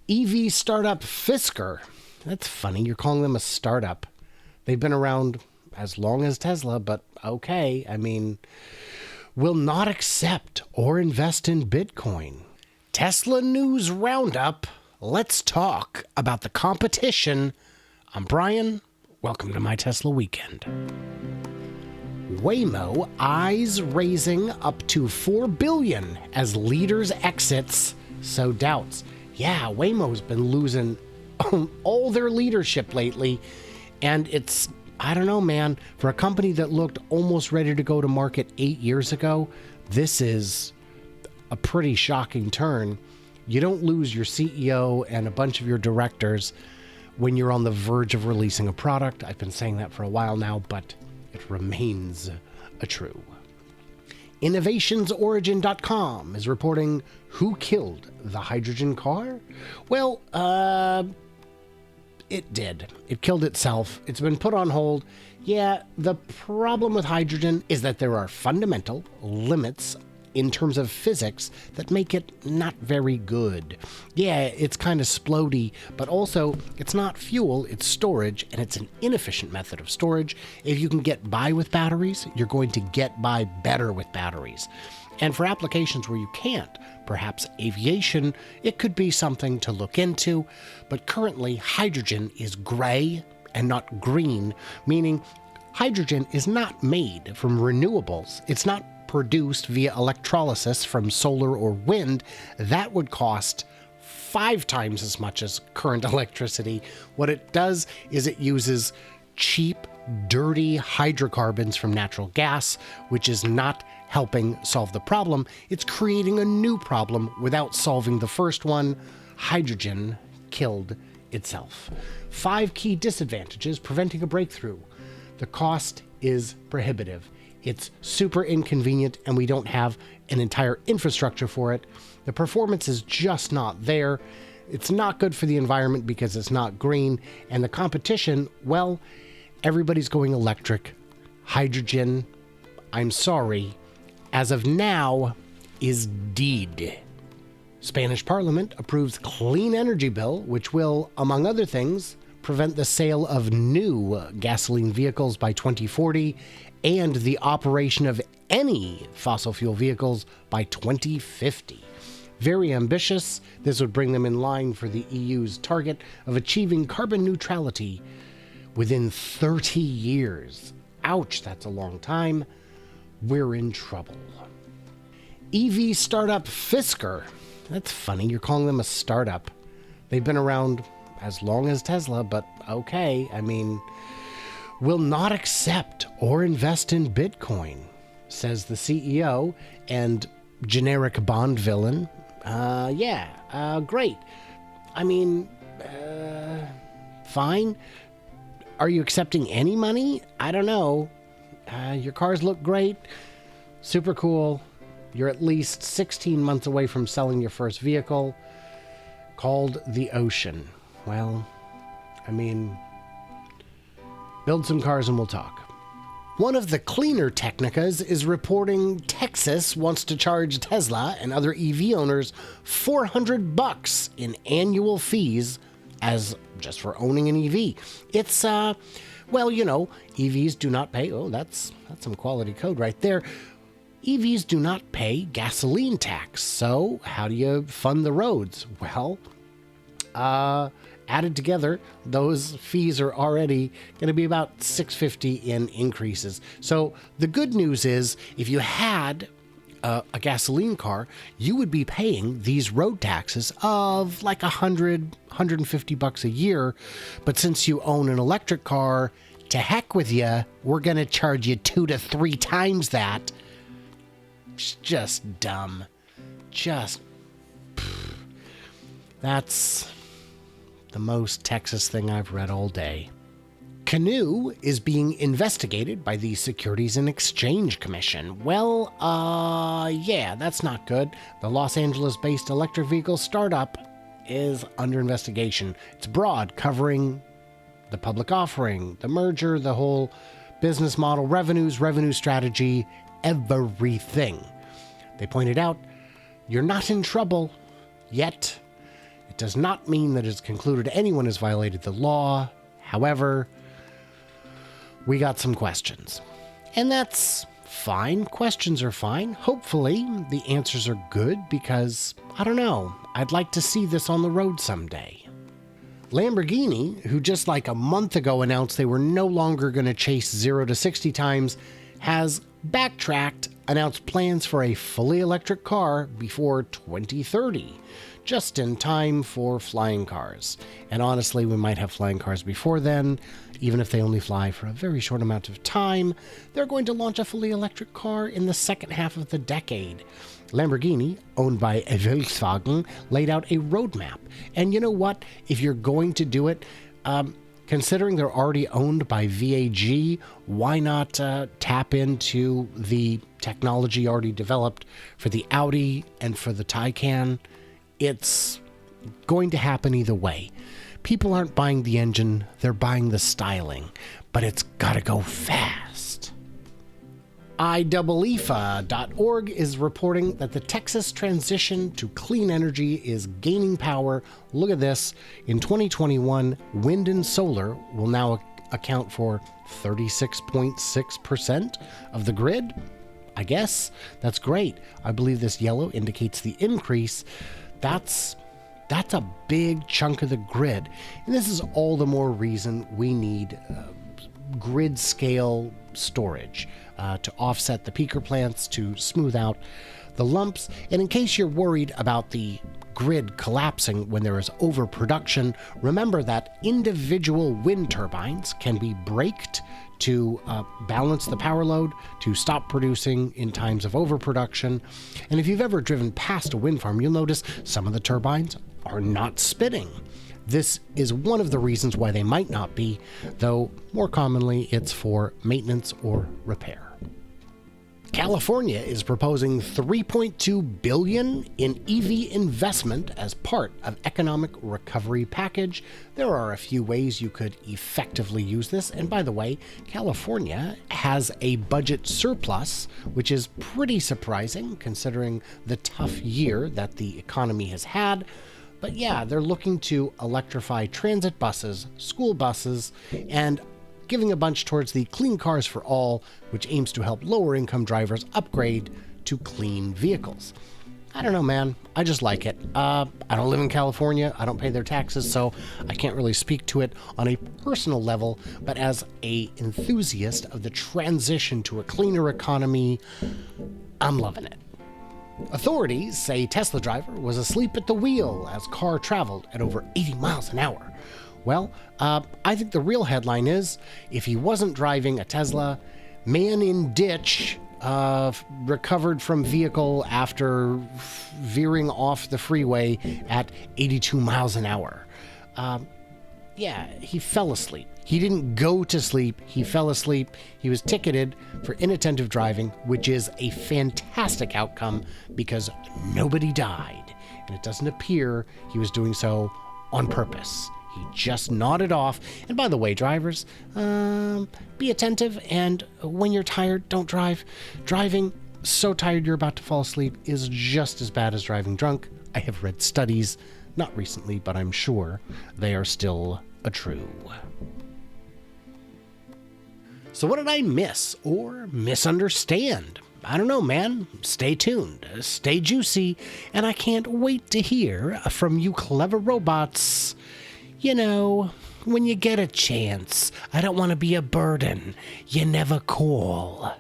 EV startup Fisker. That's funny. You're calling them a startup. They've been around as long as Tesla, but okay. I mean, will not accept or invest in Bitcoin. Tesla News Roundup. Let's talk about the competition. I'm Brian. Welcome to my Tesla Weekend. Waymo eyes raising up to $4 billion as leaders exits, so doubts. Yeah, Waymo's been losing all their leadership lately, and it's, I don't know, man, for a company that looked almost ready to go to market 8 years ago, this is a pretty shocking turn. You don't lose your CEO and a bunch of your directors when you're on the verge of releasing a product. I've been saying that for a while now, but it remains true. InnovationsOrigin.com is reporting who killed the hydrogen car. Well, it did. It killed itself. It's been put on hold. Yeah, the problem with hydrogen is that there are fundamental limits in terms of physics that make it not very good. Yeah, it's kind of splody, but also it's not fuel, it's storage, and it's an inefficient method of storage. If you can get by with batteries, you're going to get by better with batteries. And for applications where you can't, perhaps aviation, it could be something to look into. But currently, hydrogen is gray and not green, meaning hydrogen is not made from renewables. It's not produced via electrolysis from solar or wind. That would cost 5 times as much as current electricity. What it does is it uses cheap, dirty hydrocarbons from natural gas, which is not helping solve the problem. It's creating a new problem without solving the first one. Hydrogen killed itself. 5 key disadvantages preventing a breakthrough. The cost is prohibitive. It's super inconvenient, and we don't have an entire infrastructure for it. The performance is just not there. It's not good for the environment because it's not green. And the competition, well, everybody's going electric. Hydrogen, I'm sorry, as of now, is dead. Spanish Parliament approves clean energy bill, which will, among other things, prevent the sale of new gasoline vehicles by 2040 and the operation of any fossil fuel vehicles by 2050. Very ambitious. This would bring them in line for the EU's target of achieving carbon neutrality within 30 years. Ouch, that's a long time. We're in trouble. EV startup Fisker. That's funny, you're calling them a startup. They've been around as long as Tesla, but okay. I mean, will not accept or invest in Bitcoin, says the CEO and generic Bond villain. Great. I mean, fine. Are you accepting any money? I don't know. Your cars look great. Super cool. You're at least 16 months away from selling your first vehicle, called the Ocean. Well, I mean, build some cars and we'll talk. One of the cleaner Technicas is reporting Texas wants to charge Tesla and other EV owners $400 in annual fees as just for owning an EV. It's, EVs do not pay. Oh, that's some quality code right there. EVs do not pay gasoline tax. So how do you fund the roads? Well, added together, those fees are already going to be about $650 in increases. So the good news is, if you had a gasoline car, you would be paying these road taxes of like $150 a year. But since you own an electric car, to heck with you, we're going to charge you 2 to 3 times that. It's just dumb. That's the most Texas thing I've read all day. Canoo is being investigated by the Securities and Exchange Commission. Well, that's not good. The Los Angeles-based electric vehicle startup is under investigation. It's broad, covering the public offering, the merger, the whole business model, revenues, revenue strategy, everything. They pointed out, you're not in trouble yet. It does not mean that it's concluded anyone has violated the law. However, we got some questions. And that's fine. Questions are fine. Hopefully, the answers are good because, I don't know, I'd like to see this on the road someday. Lamborghini, who just like a month ago announced they were no longer going to chase 0 to 60 times, has backtracked, announced plans for a fully electric car before 2030, just in time for flying cars. And honestly, we might have flying cars before then. Even if they only fly for a very short amount of time, they're going to launch a fully electric car in the second half of the decade. Lamborghini, owned by Volkswagen, laid out a roadmap. And you know what? If you're going to do it, considering they're already owned by VAG, why not tap into the technology already developed for the Audi and for the Taycan? It's going to happen either way. People aren't buying the engine, they're buying the styling, but it's gotta go fast. IEEFA.org is reporting that the Texas transition to clean energy is gaining power. Look at this. In 2021, wind and solar will now account for 36.6% of the grid. I guess that's great. I believe this yellow indicates the increase. That's a big chunk of the grid. And this is all the more reason we need grid scale storage to offset the peaker plants, to smooth out the lumps. And in case you're worried about the grid collapsing when there is overproduction, remember that individual wind turbines can be braked to balance the power load, to stop producing in times of overproduction. And if you've ever driven past a wind farm, you'll notice some of the turbines are not spinning. This is one of the reasons why they might not be, though more commonly it's for maintenance or repair. California is proposing $3.2 billion in EV investment as part of economic recovery package. There are a few ways you could effectively use this. And by the way, California has a budget surplus, which is pretty surprising considering the tough year that the economy has had. But yeah, they're looking to electrify transit buses, school buses, and giving a bunch towards the Clean Cars for All, which aims to help lower-income drivers upgrade to clean vehicles. I don't know, man. I just like it. I don't live in California. I don't pay their taxes, so I can't really speak to it on a personal level. But as an enthusiast of the transition to a cleaner economy, I'm loving it. Authorities say Tesla driver was asleep at the wheel as car traveled at over 80 miles an hour. Well, I think the real headline is, if he wasn't driving a Tesla, man in ditch recovered from vehicle after veering off the freeway at 82 miles an hour. Yeah, he fell asleep. He didn't go to sleep. He fell asleep. He was ticketed for inattentive driving, which is a fantastic outcome because nobody died. And it doesn't appear he was doing so on purpose. He just nodded off. And by the way, drivers, be attentive. And when you're tired, don't drive. Driving so tired you're about to fall asleep is just as bad as driving drunk. I have read studies, not recently, but I'm sure they are still true. So what did I miss or misunderstand? I don't know, man. Stay tuned, stay juicy, and I can't wait to hear from you clever robots. You know, when you get a chance, I don't want to be a burden. You never call.